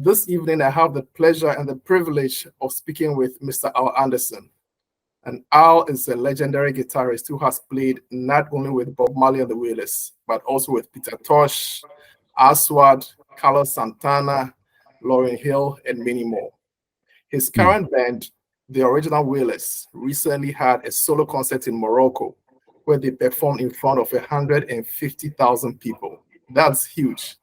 this evening, I have the pleasure and the privilege of speaking with Mr. Al Anderson. And Al is a legendary guitarist who has played not only with Bob Marley and the Wailers, but also with Peter Tosh, Aswad, Carlos Santana, Lauryn Hill, and many more. His current band, the Original Wailers, recently had a solo concert in Morocco where they performed in front of 150,000 people. That's huge.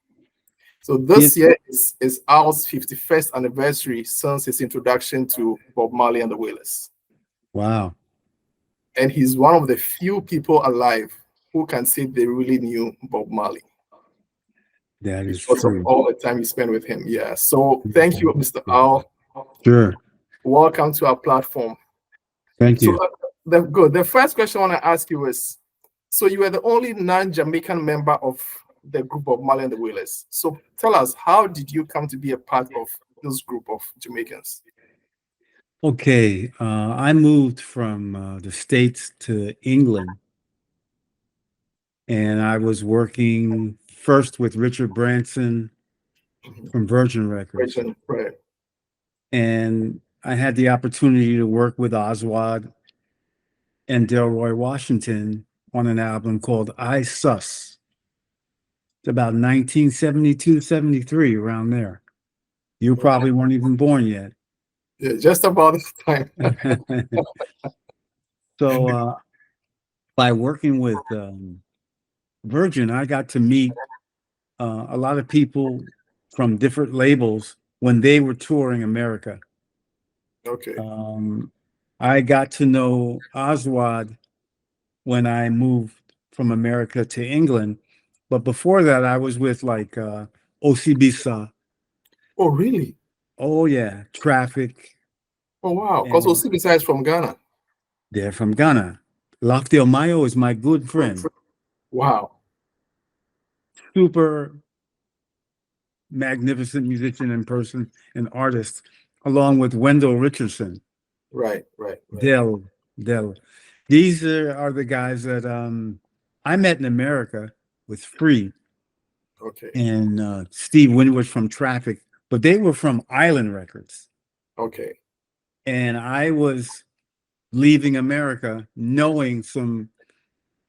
So this year is Al's 51st anniversary since his introduction to Bob Marley and the Wailers. Wow. And he's one of the few people alive who can say they really knew Bob Marley. That is because true. of all the time you spent with him. Yeah. So thank you, Mr. Al. Sure. Welcome to our platform. Thank you. So good. The first question I want to ask you is, so you were the only non-Jamaican member of the group of Marley and the Wailers. So tell us, how did you come to be a part of this group of Jamaicans? Okay. I moved from the States to England, and I was working first with Richard Branson from Virgin Records. Right. And I had the opportunity to work with Oswald and Delroy Washington on an album called I Sus. It's about 1972, 73, around there. You probably weren't even born yet. Yeah, just about this time. So by working with Virgin, I got to meet a lot of people from different labels when they were touring America. Okay. I got to know Oswald when I moved from America to England. But before that, I was with like Osibisa. Oh, really? Oh, yeah. Traffic. Oh, wow. Because Osibisa is from Ghana. They're from Ghana. Lofty Mayo is my good friend. Wow. Super magnificent musician in person and artist, along with Wendell Richardson. Right. Dell. These are the guys that I met in America with Free. Okay. And Steve Winwood from Traffic, but they were from Island Records. Okay. And I was leaving America knowing some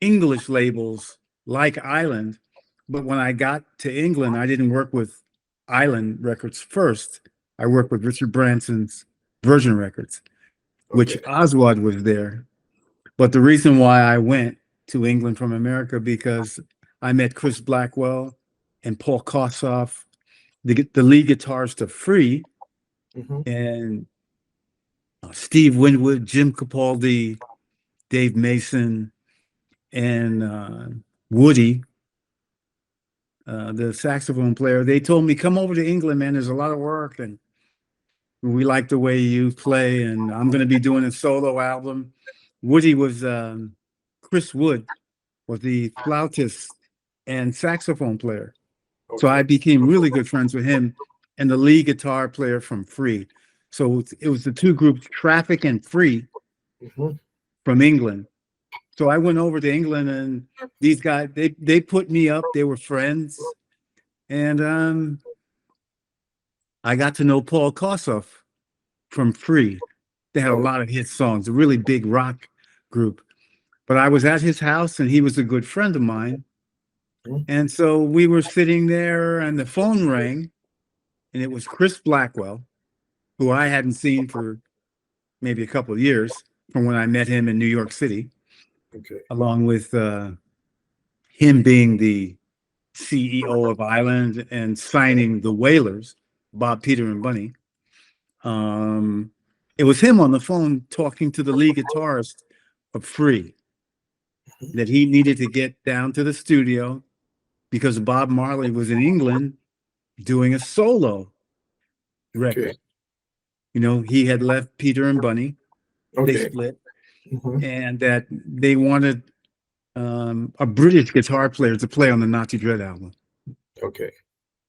English labels like Island, but when I got to England, I didn't work with Island Records first. I worked with Richard Branson's Virgin Records, which Oswald was there. But the reason why I went to England from America, because I met Chris Blackwell and Paul Kossoff, the lead guitarist of Free, and Steve Winwood, Jim Capaldi, Dave Mason, and Woody, the saxophone player. They told me, come over to England, man. There's a lot of work, and we like the way you play, and I'm going to be doing a solo album. Woody was, Chris Wood was the flautist and saxophone player. So I became really good friends with him and the lead guitar player from Free. So it was the two groups, Traffic and Free, from England. So I went over to England, and these guys, they put me up. They were friends. And I got to know Paul Kossoff from Free. They had a lot of hit songs, a really big rock group. But I was at his house, and he was a good friend of mine. And so we were sitting there, and the phone rang, and it was Chris Blackwell, who I hadn't seen for maybe a couple of years from when I met him in New York City, along with him being the CEO of Island and signing the Wailers, Bob, Peter, and Bunny. It was him on the phone talking to the lead guitarist of Free, that he needed to get down to the studio because Bob Marley was in England doing a solo record. You know, he had left Peter and Bunny. They split. And that they wanted a British guitar player to play on the Nazi Dread album.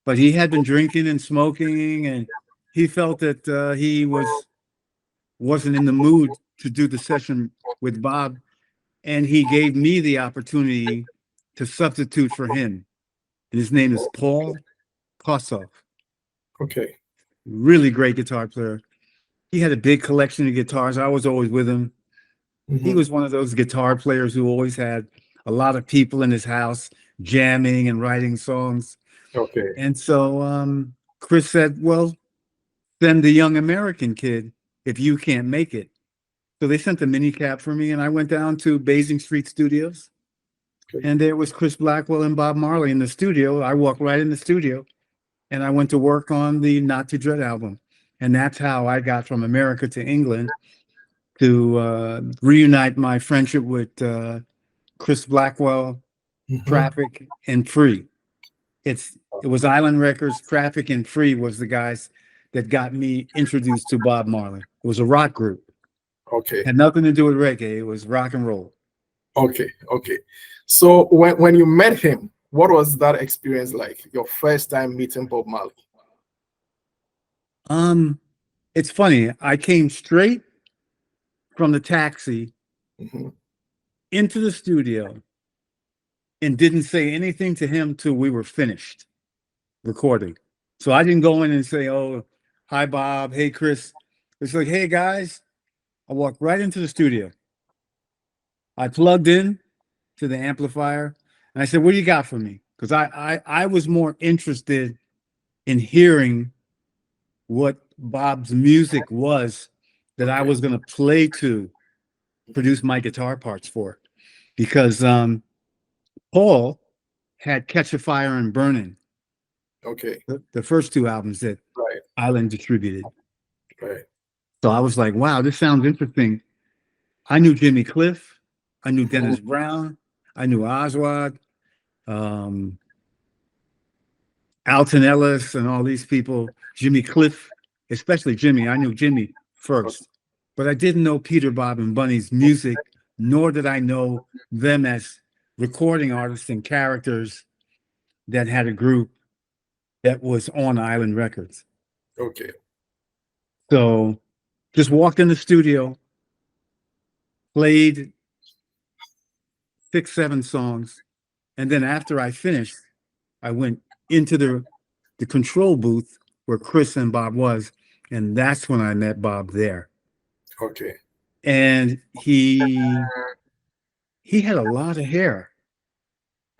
But he had been drinking and smoking, and he felt that he wasn't in the mood to do the session with Bob. And he gave me the opportunity to substitute for him. And his name is Paul Kossoff. really great guitar player. He had a big collection of guitars. I was always with him. He was one of those guitar players who always had a lot of people in his house jamming and writing songs. Okay. And so Chris said, well, send the young American kid if you can't make it. So they sent a mini cab for me, and I went down to Basing Street Studios. Okay. And there was Chris Blackwell and Bob Marley in the studio. I walked right in the studio, and I went to work on the Not to Dread album. And that's how I got from America to England to reunite my friendship with Chris Blackwell, Traffic, and Free. It was Island Records. Traffic and Free was the guys that got me introduced to Bob Marley. It was a rock group. Okay. Had nothing to do with reggae. It was rock and roll. Okay. Okay. So when you met him, what was that experience like? Your first time meeting Bob Marley? It's funny. I came straight from the taxi into the studio and didn't say anything to him till we were finished recording. So I didn't go in and say, oh, hi, Bob. Hey, Chris. It's like, hey, guys. I walked right into the studio. I plugged in to the amplifier and I said, what do you got for me? Because I was more interested in hearing what Bob's music was that I was going to play to produce my guitar parts for. Because Paul had Catch a Fire and Burning. Okay. The first two albums that Island distributed. Right. So I was like, wow, this sounds interesting. I knew Jimmy Cliff. I knew Dennis Brown. I knew Oswald, Alton Ellis, and all these people. Jimmy Cliff, especially Jimmy. I knew Jimmy first. But I didn't know Peter, Bob, and Bunny's music, nor did I know them as recording artists and characters that had a group that was on Island Records. Okay. So just walked in the studio, played 6, 7 songs, and then after I finished, I went into the control booth where Chris and Bob was, and that's when I met Bob there. Okay. And he had a lot of hair.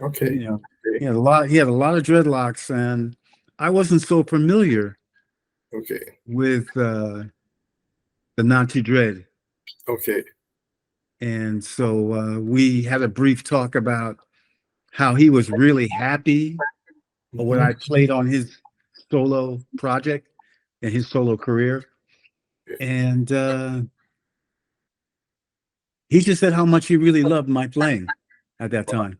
Okay. You know, he had a lot of dreadlocks, and I wasn't so familiar with the Not to Dread. Okay. And so we had a brief talk about how he was really happy with what I played on his solo project and his solo career. And he just said how much he really loved my playing at that time.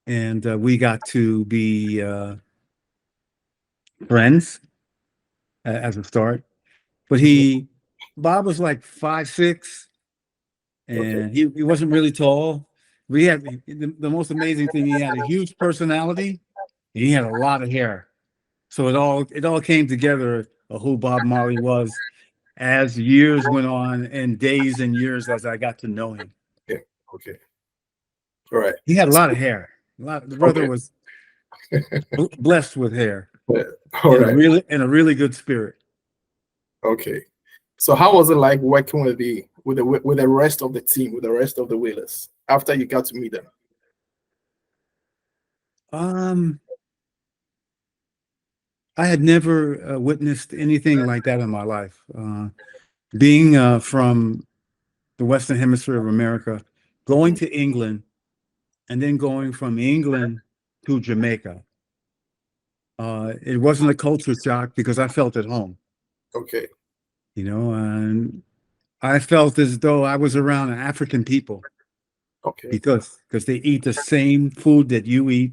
And we got to be friends as a start. But Bob was like 5'6", and he wasn't really tall. We had the most amazing thing. He had a huge personality, and he had a lot of hair. So it all came together of who Bob Marley was as years went on, and days and years as I got to know him. Yeah. Okay. All right. He had a lot of hair. The brother was blessed with hair. All right. In a really good spirit. Okay. So how was it like working with the rest of the team, with the rest of the Wailers after you got to meet them? I had never witnessed anything like that in my life. Being from the Western Hemisphere of America, going to England, and then going from England to Jamaica. It wasn't a culture shock because I felt at home. Okay. You know, and I felt as though I was around African people. Okay. Because they eat the same food that you eat,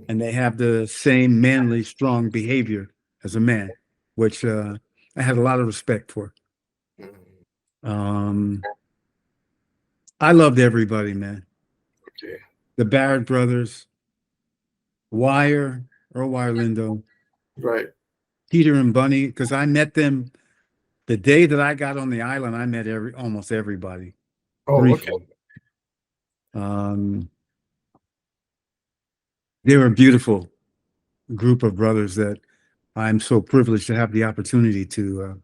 and they have the same manly, strong behavior as a man, which I had a lot of respect for. I loved everybody, man. Okay. The Barrett brothers, Earl Wire Lindo, right, Peter and Bunny, because I met them the day that I got on the island. I met almost everybody. Oh, briefly. Okay. They were a beautiful group of brothers that I'm so privileged to have the opportunity to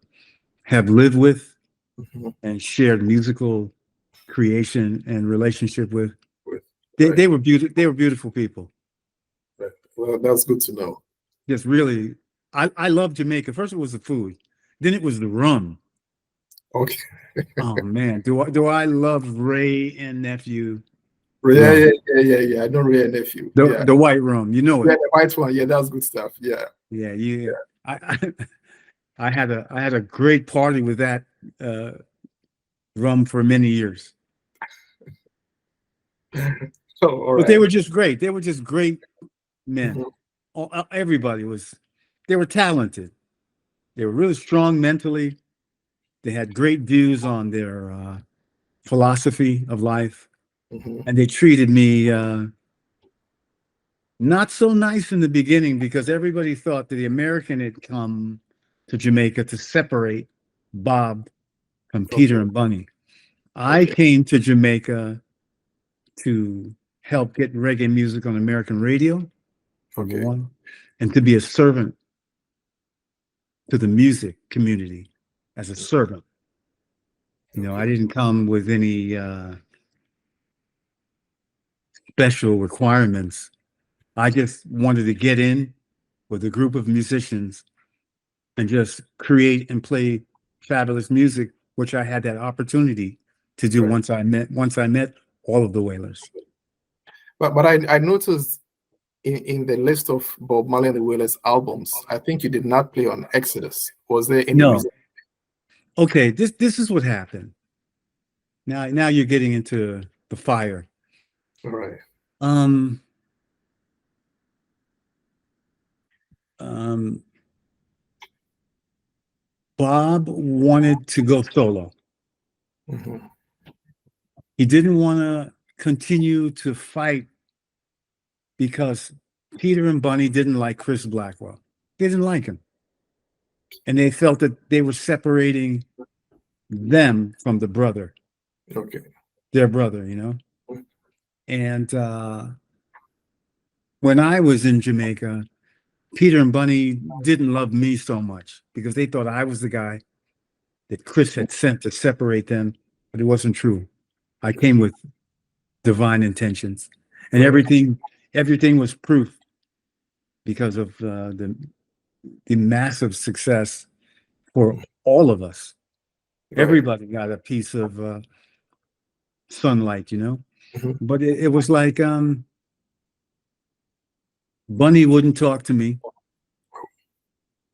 have lived with and shared musical creation and relationship with. They were beautiful. They were beautiful people. Right. Well, that's good to know. Just really, I love Jamaica. First, it was the food. Then it was the rum. Okay. Oh man, do I love Ray and Nephew? Yeah. I know Ray and Nephew. The white rum, you know it. Yeah, the white one. Yeah, that's good stuff. Yeah. Yeah. I had a great party with that rum for many years. But they were just great. They were just great men. Everybody they were talented. They were really strong mentally. They had great views on their philosophy of life. And they treated me not so nice in the beginning because everybody thought that the American had come to Jamaica to separate Bob from Peter and Bunny. I came to Jamaica to help get reggae music on American radio, number one, and to be a servant to the music community as a servant. You know, I didn't come with any special requirements. I just wanted to get in with a group of musicians and just create and play fabulous music, which I had that opportunity to do once I met all of the Wailers. But I noticed in the list of Bob Marley and the Wailers albums, I think you did not play on Exodus. Was there any reason? Okay, this is what happened. Now you're getting into the fire. All right. Bob wanted to go solo. He didn't want to continue to fight because Peter and Bunny didn't like Chris Blackwell. They didn't like him. And they felt that they were separating them from the brother. Okay. Their brother, you know? And when I was in Jamaica, Peter and Bunny didn't love me so much because they thought I was the guy that Chris had sent to separate them, but it wasn't true. I came with divine intentions, and everything was proof because of the massive success for all of us. Everybody got a piece of sunlight, you know. But it was like Bunny wouldn't talk to me.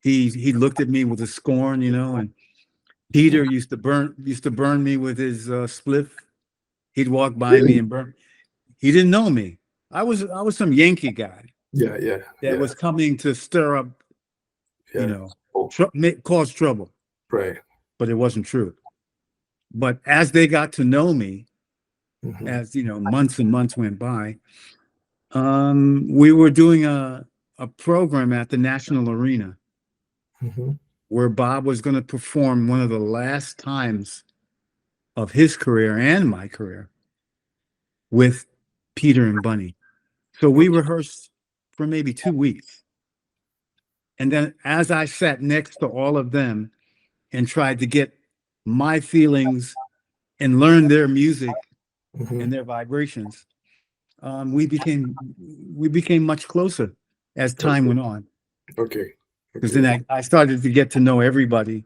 He looked at me with a scorn, you know, and Peter used to burn me with his spliff. He'd walk by me and burn. He didn't know me. I was some Yankee guy. That was coming to stir up, you know, cause trouble. Right. But it wasn't true. But as they got to know me, as you know, months and months went by, we were doing a program at the National Arena where Bob was going to perform one of the last times of his career and my career with Peter and Bunny. So we rehearsed for maybe 2 weeks. And then as I sat next to all of them and tried to get my feelings and learn their music and their vibrations, we became much closer as time went on. Okay. Because then I started to get to know everybody,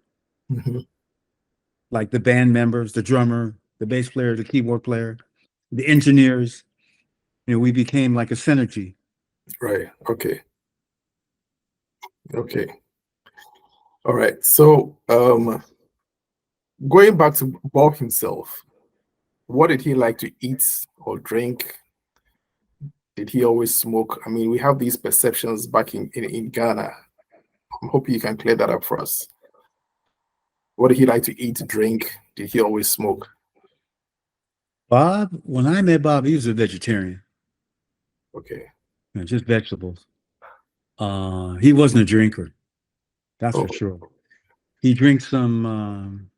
like the band members, the drummer, the bass player, the keyboard player, the engineers. You know, we became like a synergy. Right. Okay. Okay. All right. So, going back to Bob himself, what did he like to eat or drink? Did he always smoke? I mean, we have these perceptions back in Ghana. I'm hoping you can clear that up for us. What did he like to eat, drink? Did he always smoke? Bob, when I met Bob, he was a vegetarian. Okay. You know, just vegetables. He wasn't a drinker. That's for sure. He drinks some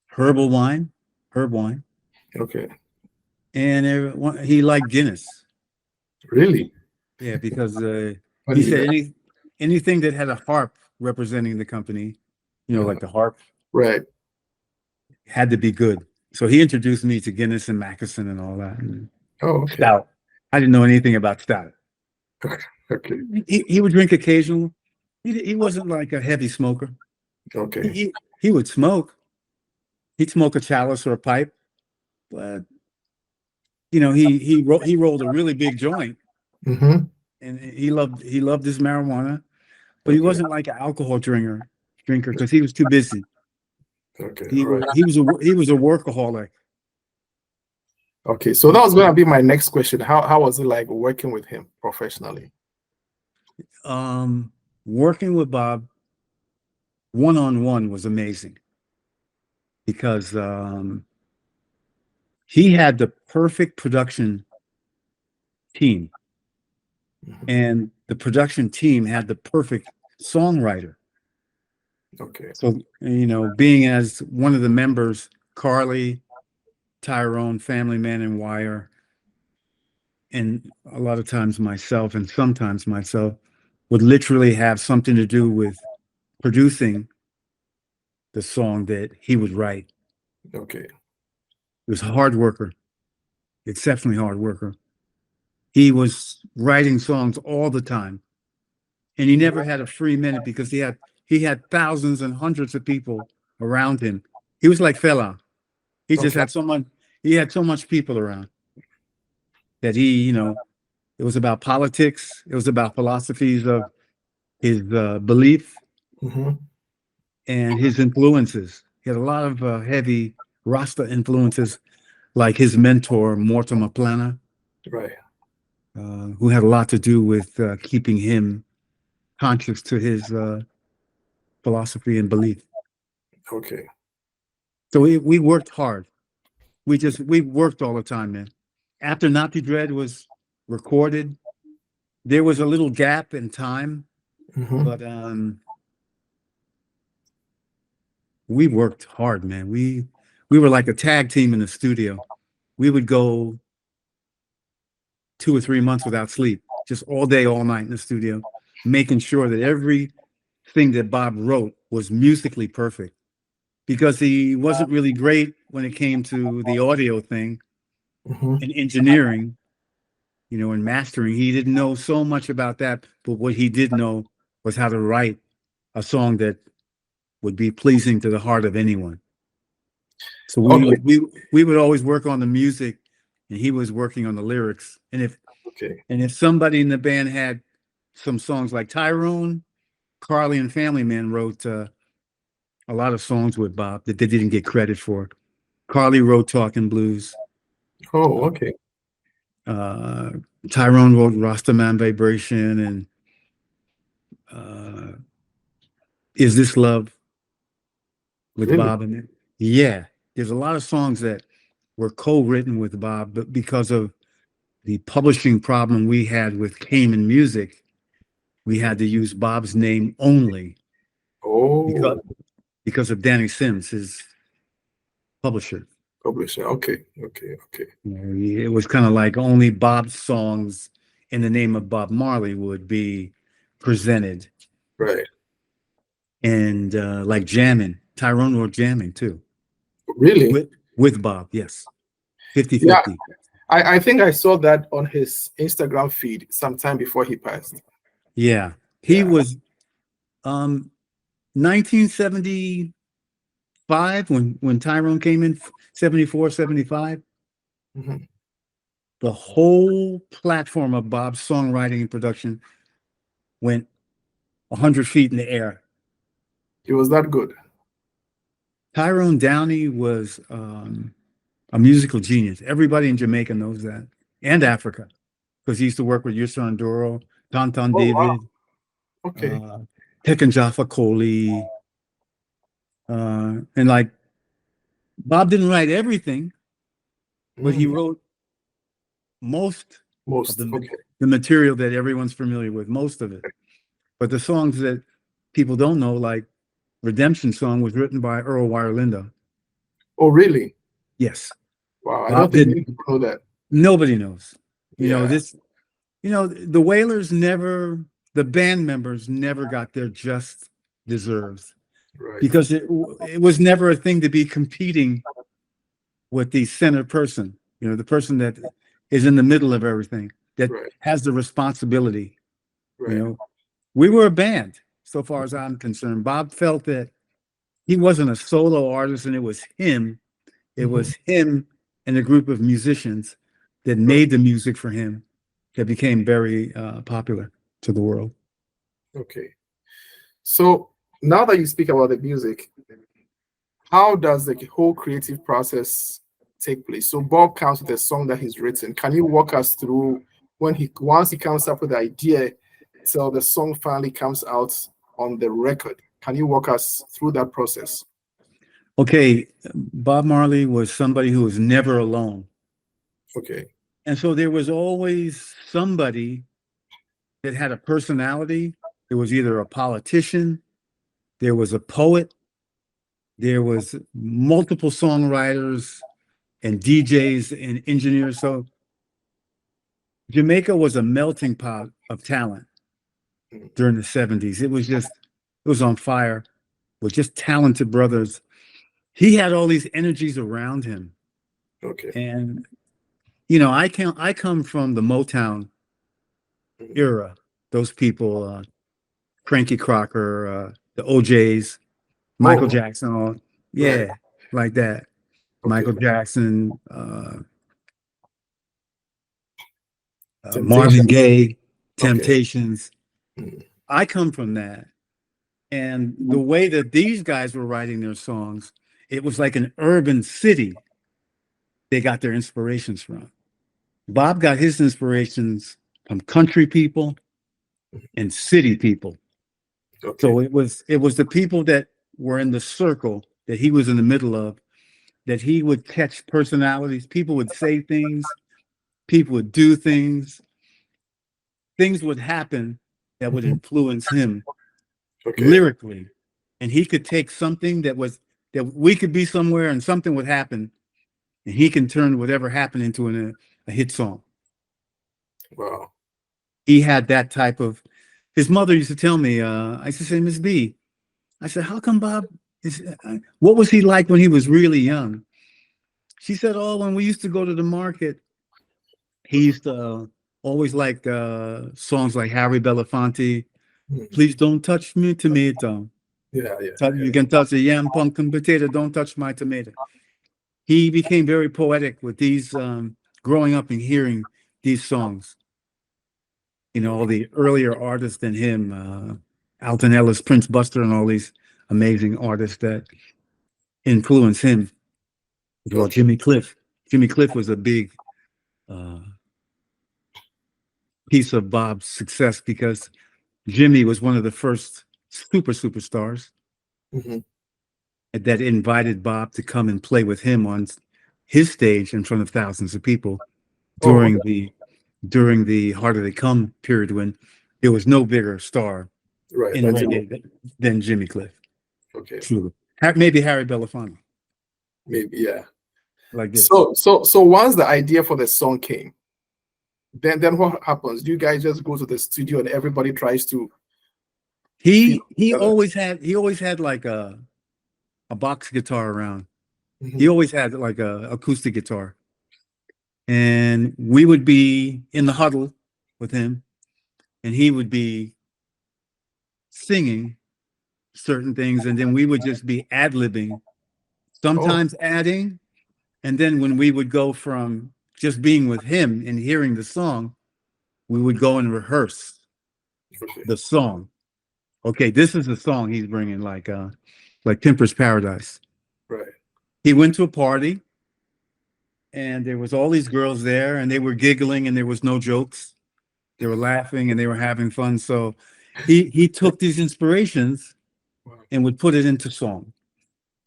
herb wine. Okay. And he liked Guinness. Really? Yeah, because he said anything that had a harp representing the company, like the harp, Right. had to be good. So he introduced me to Guinness and Mackinson and all that. And Oh, okay. stout. I didn't know anything about stout. Okay. He would drink occasionally. He wasn't like a heavy smoker. Okay. He would smoke. He'd smoke a chalice or a pipe, but he rolled a really big joint, Mm-hmm. and he loved his marijuana, but he Okay. wasn't like an alcohol drinker because he was too busy. Okay. He All right. he was a workaholic. Okay. So that was going to be my next question. How was it like working with him professionally? Working with Bob one-on-one was amazing because he had the perfect production team, and the production team had the perfect songwriter. Okay. So, being as one of the members, Carly, Tyrone, Family Man, and Wire, and a lot of times myself, and sometimes myself, would literally have something to do with producing the song that he would write. Okay. He was a hard worker, exceptionally hard worker. He was writing songs all the time, and he never had a free minute because he had thousands and hundreds of people around him. He was like Fela. He just Okay. had he had so much people around that it was about politics. It was about philosophies of his belief Mm-hmm. and his influences. He had a lot of heavy Rasta influences, like his mentor, Mortimer Plana, Right. who had a lot to do with keeping him conscious to his philosophy and belief. Okay. So we worked hard. We worked all the time, man. After Nazi Dread was recorded, there was a little gap in time, Mm-hmm. but we worked hard, man. We were like a tag team in the studio. We would go 2 or 3 months without sleep, just all day, all night in the studio, making sure that everything that Bob wrote was musically perfect. Because he wasn't really great when it came to the audio thing Mm-hmm. and engineering, and mastering. He didn't know so much about that, but what he did know was how to write a song that would be pleasing to the heart of anyone. So Okay. we would always work on the music, and he was working on the lyrics. And Okay. if somebody in the band had some songs, like Tyrone, Carly, and Family Man wrote a lot of songs with Bob that they didn't get credit for. Carly wrote Talking Blues. Oh, okay. Tyrone wrote Rastaman Vibration and Is This Love with Really? Bob in it. Yeah, there's a lot of songs that were co-written with Bob, but because of the publishing problem we had with Cayman Music, we had to use Bob's name only Oh, because of Danny Sims, his publisher. publisher. Okay. Okay. Okay. It was kind of like only Bob's songs in the name of Bob Marley would be presented. Right. And like jamming, Tyrone wrote jamming too. Really? With Bob, yes. 50-50. Yeah. I think I saw that on his Instagram feed sometime before he passed. Yeah. He was 1975 when Tyrone came in, 74, 75. Mm-hmm. The whole platform of Bob's songwriting and production went 100 feet in the air. It was that good. Tyrone Downey was a musical genius. Everybody in Jamaica knows that, and Africa, because he used to work with Yusan Duro, Tonton Oh, wow. David, Okay. Tekken Jaffa Koli, and like Bob didn't write everything, but he wrote most of Most. Okay. the material that everyone's familiar with, most of it. But the songs that people don't know, like Redemption Song, was written by Earl Wirelindo. Oh, really? Yes. Wow. I don't Bob think didn't. people know that. Nobody knows. Yeah. The Wailers never the band members never got their just deserves, Right. because it was never a thing to be competing with the center person, the person that is in the middle of everything, that Right. has the responsibility. Right. We were a band, so far as I'm concerned. Bob felt that he wasn't a solo artist, and it was him. It was him and a group of musicians that made the music for him that became very popular to the world. Okay. So now that you speak about the music, how does the whole creative process take place? So Bob comes with a song that he's written. Can you walk us through once he comes up with the idea till the song finally comes out on the record? Can you walk us through that process? Okay, Bob Marley was somebody who was never alone. Okay. And so there was always somebody that had a personality. There was either a politician, there was a poet, there was multiple songwriters and DJs and engineers. So Jamaica was a melting pot of talent during the 70s. It was on fire with just talented brothers. He had all these energies around him. Okay. And I come from the Motown era. Those people, Frankie Crocker, the OJs, Michael Jackson, right. like that. Okay. Michael Jackson, Marvin Gaye, Temptations. Okay. I come from that. And the way that these guys were writing their songs, it was like an urban city they got their inspirations from. Bob got his inspirations from country people and city people. Okay. So it was the people that were in the circle that he was in the middle of, that he would catch personalities. People would say things, people would do things would happen that would influence him lyrically. And he could take something that we could be somewhere and something would happen, and he can turn whatever happened into a hit song. Wow. He had that type of. His mother used to tell me, I used to say, Miss B, I said, how come Bob what was he like when he was really young? She said, oh, when we used to go to the market, he used to always like songs like Harry Belafonte, Please Don't Touch Me Tomato. Yeah. You can touch a yam, pumpkin, potato, don't touch my tomato. He became very poetic with these, growing up and hearing these songs. All the earlier artists than him, Alton Ellis, Prince Buster, and all these amazing artists that influenced him. Well, Jimmy Cliff. Jimmy Cliff was a big piece of Bob's success, because Jimmy was one of the first superstars that invited Bob to come and play with him on his stage in front of thousands of people during the Harder They Come period, when there was no bigger star in reggae than Jimmy Cliff. Okay. Truly. Maybe Harry Belafonte. Maybe, yeah. Like this. So once the idea for the song came, then what happens? Do you guys just go to the studio and everybody tries to? He always had like a box guitar around. He always had like a acoustic guitar. And we would be in the huddle with him, and he would be singing certain things, and then we would just be ad-libbing, sometimes adding. And then when we would go from just being with him and hearing the song, we would go and rehearse the song. Okay, this is the song he's bringing, like Pimper's Paradise. Right. He went to a party, and there was all these girls there, and they were giggling, and there was no jokes. They were laughing, and they were having fun. So he took these inspirations and would put it into song.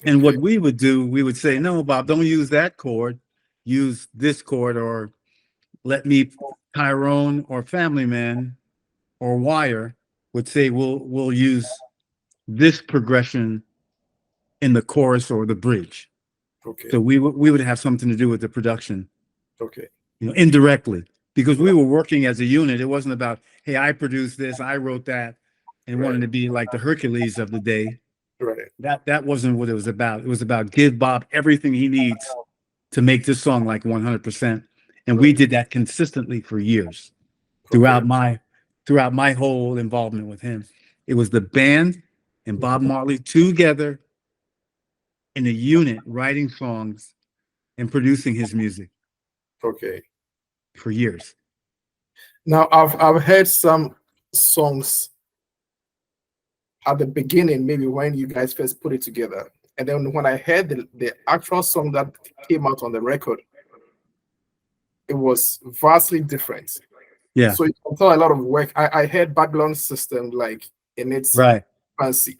And what we would do, we would say, no, Bob, don't use that chord. Use this chord, or let me, Tyrone or Family Man or Wire would say, we'll use this progression in the chorus or the bridge. Okay. So we would have something to do with the production. Okay. Indirectly. because we were working as a unit. It wasn't about, hey, I produced this, I wrote that, and wanted to be like the Hercules of the day. Right. That wasn't what it was about. It was about give Bob everything he needs to make this song like 100%. And we did that consistently for years throughout my whole involvement with him. It was the band and Bob Marley together in a unit writing songs and producing his music. Okay. For years. Now I've heard some songs at the beginning, maybe when you guys first put it together. And then when I heard the actual song that came out on the record, it was vastly different. Yeah. So you can tell a lot of work. I heard Babylon System like in its fancy.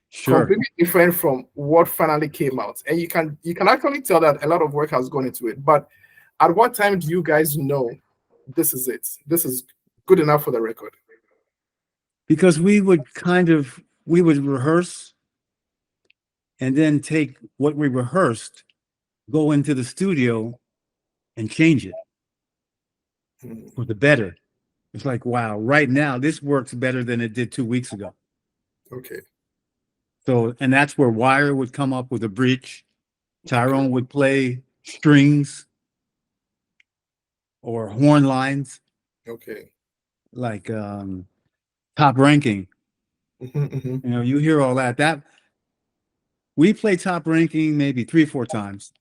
Sure. Completely different from what finally came out. And you can actually tell that a lot of work has gone into it. But at what time do you guys know this is it? This is good enough for the record? Because we would rehearse and then take what we rehearsed, go into the studio and change it for the better. It's like, wow, right now this works better than it did 2 weeks ago. Okay. So, and that's where Wire would come up with a breach. Tyrone would play strings or horn lines. Okay. Like Top Ranking. You know, you hear all that. That we play Top Ranking maybe 3 or 4 times.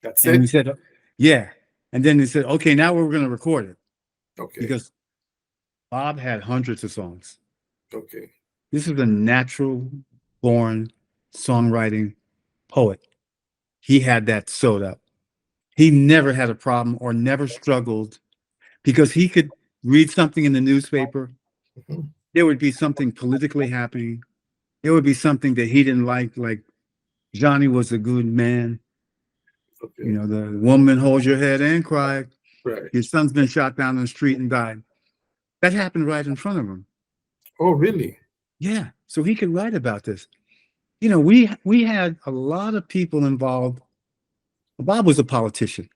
That's and it. We said, yeah. And then they said, okay, now we're going to record it. Okay. Because Bob had hundreds of songs. Okay. This is a natural born songwriting poet. He had that sewed up. He never had a problem or never struggled because he could read something in the newspaper. There would be something politically happening. There would be something that he didn't like Johnny was a good man. Okay. You know, the woman holds your head and cry. Right. Your son's been shot down on the street and died. That happened right in front of him. Oh, really? Yeah. So he could write about this. You know, we had a lot of people involved. Bob was a politician.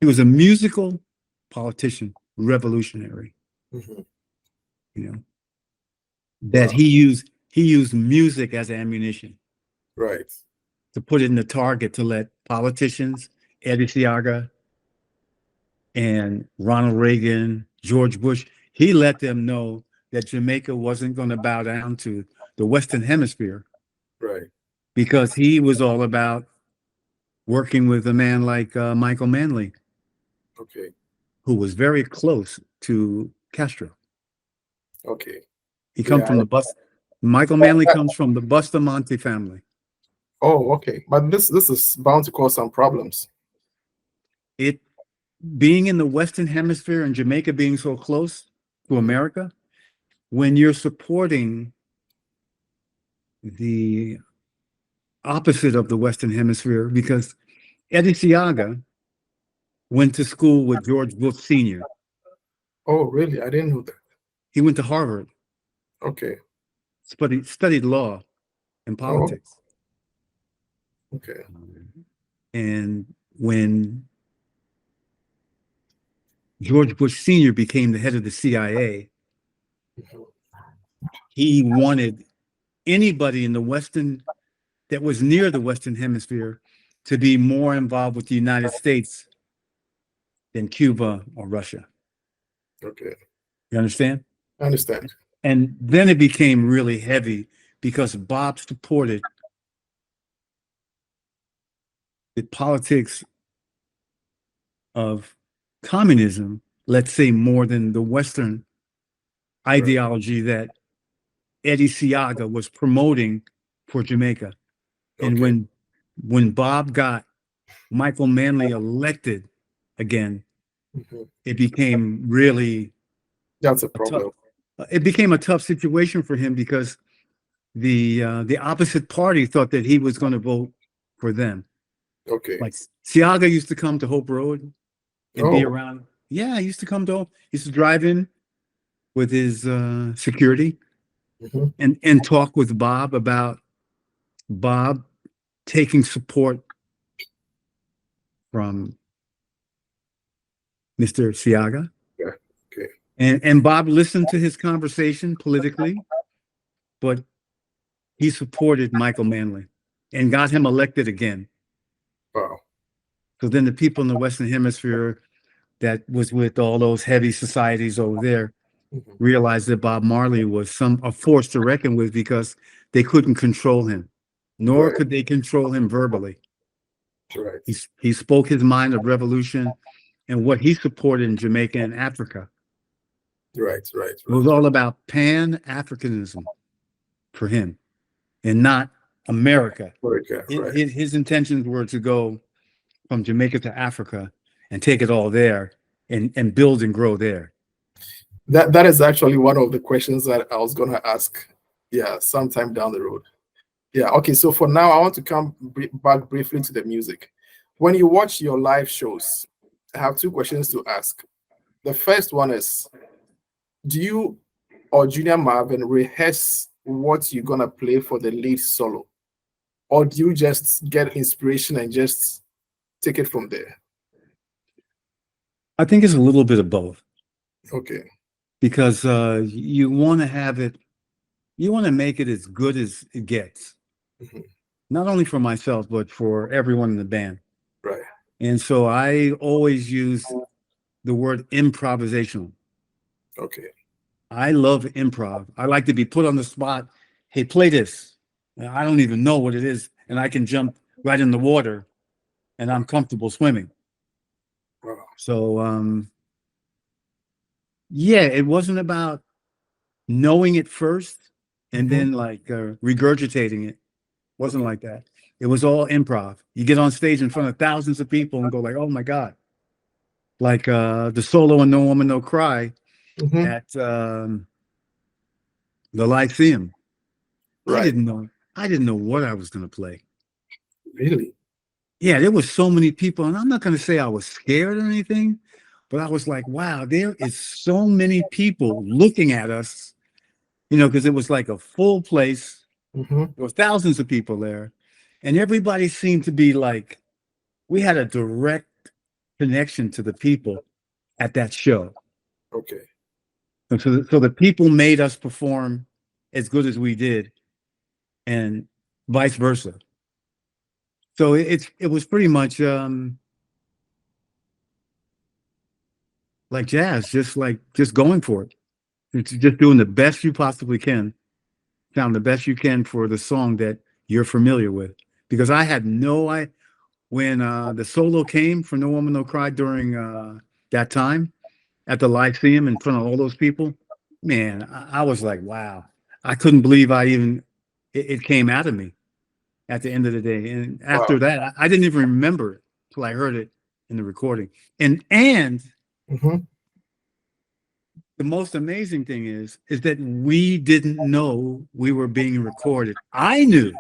He was a musical politician, revolutionary. You know, that he used music as ammunition. Right. To put it in the target to let politicians, Eddie Seaga and Ronald Reagan, George Bush, he let them know that Jamaica wasn't going to bow down to the Western Hemisphere. Right. Because he was all about working with a man like Michael Manley. Okay. Who was very close to Castro. Okay. He comes from the Bust. Michael Manley comes from the Bustamante family. Oh, okay. But this is bound to cause some problems. It being in the Western Hemisphere and Jamaica being so close to America, when you're supporting the opposite of the Western Hemisphere, because Eddie Seaga went to school with George Bush Sr. Oh, really? I didn't know that. He went to Harvard. Okay. Studied law and politics. Oh. Okay. And when George Bush Sr. became the head of the CIA, he wanted anybody in the Western, that was near the Western Hemisphere, to be more involved with the United States than Cuba or Russia. Okay. You understand? I understand. And then it became really heavy because Bob supported the politics of communism, let's say, more than the Western ideology that Eddie Seaga was promoting for Jamaica. And when Bob got Michael Manley elected again, it became really that's a problem. It became a tough situation for him because the opposite party thought that he was going to vote for them. Okay. Like Seaga used to come to Hope Road and be around. Yeah, he used to come to. He used to drive in with his security and talk with Bob about Bob taking support from Mr. Seaga. And Bob listened to his conversation politically, but he supported Michael Manley and got him elected again. Wow. So then the people in the Western Hemisphere that was with all those heavy societies over there realized that Bob Marley was a force to reckon with, because they couldn't control him, nor Right. could they control him verbally. Right. He spoke his mind of revolution and what he supported in Jamaica and Africa. Right. It was all about Pan-Africanism for him and not America. America, right. His intentions were to go from Jamaica to Africa and take it all there and build and grow there. That is actually one of the questions that I was going to ask, sometime down the road. Yeah, okay, so for now, I want to come back briefly to the music. When you watch your live shows, I have two questions to ask. The first one is, do you or Junior Marvin rehearse what you're going to play for the lead solo? Or do you just get inspiration and just take it from there? I think it's a little bit of both. Okay. Because you want to have it, you want to make it as good as it gets. Not only for myself, but for everyone in the band. Right. And so I always use the word improvisational. Okay. I love improv. I like to be put on the spot. Hey, play this. I don't even know what it is. And I can jump right in the water and I'm comfortable swimming. Wow. So, yeah, it wasn't about knowing it first and then like regurgitating it. Wasn't like that. It was all improv. You get on stage in front of thousands of people and go like, oh my God. Like the solo in No Woman, No Cry at the Lyceum. Right. I didn't know what I was going to play. Really? Yeah, there was so many people, and I'm not going to say I was scared or anything, but I was like, wow, there is so many people looking at us, because it was like a full place. There were thousands of people there, and everybody seemed to be like, we had a direct connection to the people at that show. Okay. And so the people made us perform as good as we did, and vice versa. So it was pretty much like jazz, just going for it. It's just doing the best you possibly can, sound the best you can for the song that you're familiar with. Because I had no idea when the solo came for No Woman, No Cry during that time at the Lyceum in front of all those people. Man, I was like, wow. I couldn't believe it came out of me at the end of the day. And after that, I didn't even remember it till I heard it in the recording. And the most amazing thing is that we didn't know we were being recorded. I knew.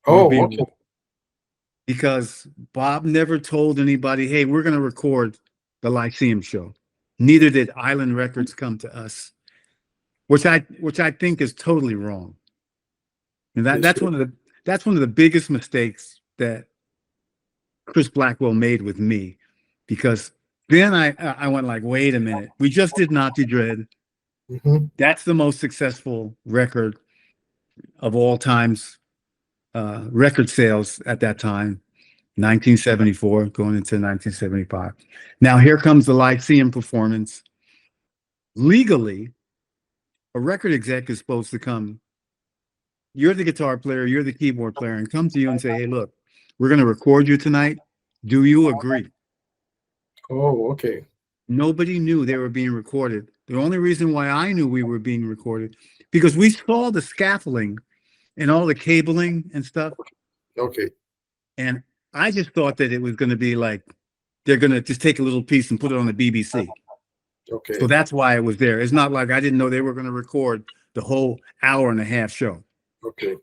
Okay. Because Bob never told anybody, hey, we're going to record the Lyceum show. Neither did Island Records come to us, which I think is totally wrong. And that's one of the biggest mistakes that Chris Blackwell made with me, because then I went like, wait a minute, we just did Nazi Dread. That's the most successful record of all times, record sales at that time, 1974 going into 1975. Now here comes the Lyceum performance. Legally, a record exec is supposed to come. You're the guitar player, you're the keyboard player, and come to you and say, hey, look, we're going to record you tonight. Do you agree? Oh, okay. Nobody knew they were being recorded. The only reason why I knew we were being recorded, because we saw the scaffolding and all the cabling and stuff. Okay. And I just thought that it was going to be like, they're going to just take a little piece and put it on the BBC. Okay. So that's why it was there. It's not like I didn't know they were going to record the whole hour-and-a-half show. Okay.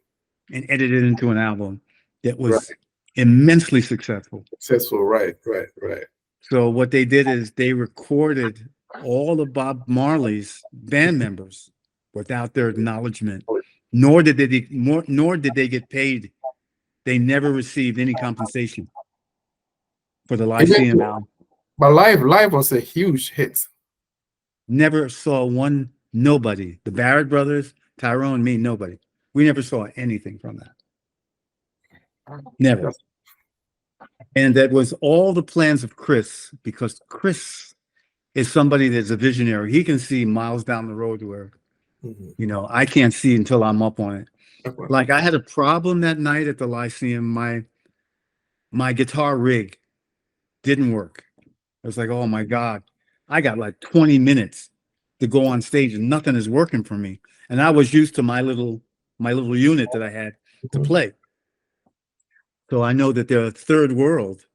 And edit it into an album that was immensely successful. Successful, right. So what they did is they recorded all of Bob Marley's band members without their acknowledgement, nor did they get paid. They never received any compensation for the Lyceum album. But live was a huge hit. Never saw nobody. The Barrett brothers, Tyrone, me, nobody. We never saw anything from that. Never. And that was all the plans of Chris, because Chris is somebody that's a visionary. He can see miles down the road where, I can't see until I'm up on it. Like, I had a problem that night at the Lyceum. My guitar rig didn't work. I was like, oh my God, I got like 20 minutes to go on stage and nothing is working for me. And I was used to my little unit that I had to play. So I know that the Third World,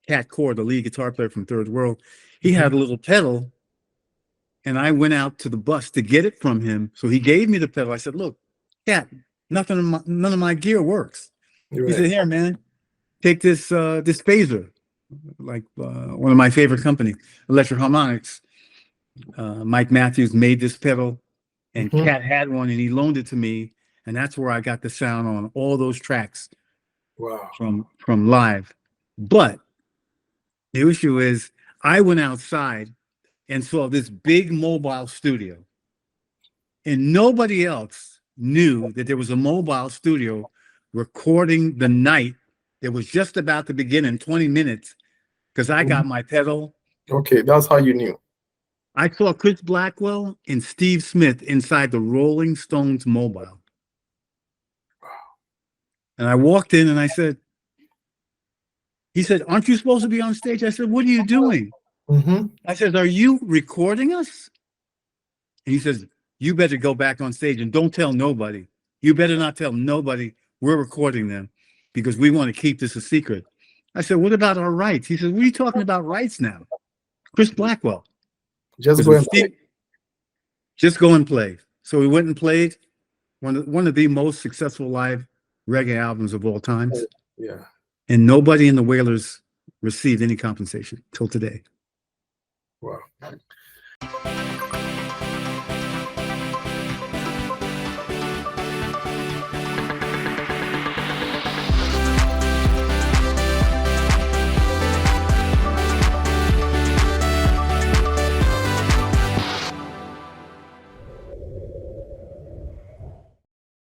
Cat Core, the lead guitar player from Third World, he had a little pedal, and I went out to the bus to get it from him. So he gave me the pedal. I said, look, Cat, none of my gear works. He said, here, man, take this phaser, like one of my favorite company, Electric Harmonics. Mike Matthews made this pedal, and Cat had one, and he loaned it to me, and that's where I got the sound on all those tracks. Wow. From live. But the issue is, I went outside and saw this big mobile studio, and nobody else knew that there was a mobile studio recording the night that was just about to begin in 20 minutes, because I got my pedal. Okay, that's how you knew. I saw Chris Blackwell and Steve Smith inside the Rolling Stones mobile. And I walked in and I said, he said, aren't you supposed to be on stage? I said, what are you doing? I said, are you recording us? And he says, you better go back on stage and don't tell nobody. You better not tell nobody we're recording them, because we want to keep this a secret. I said, what about our rights? He said, what are you talking about rights now? Chris Blackwell. Just go and play. Just go and play. So we went and played one of the most successful live reggae albums of all times. Yeah. And nobody in the Wailers received any compensation till today. Wow.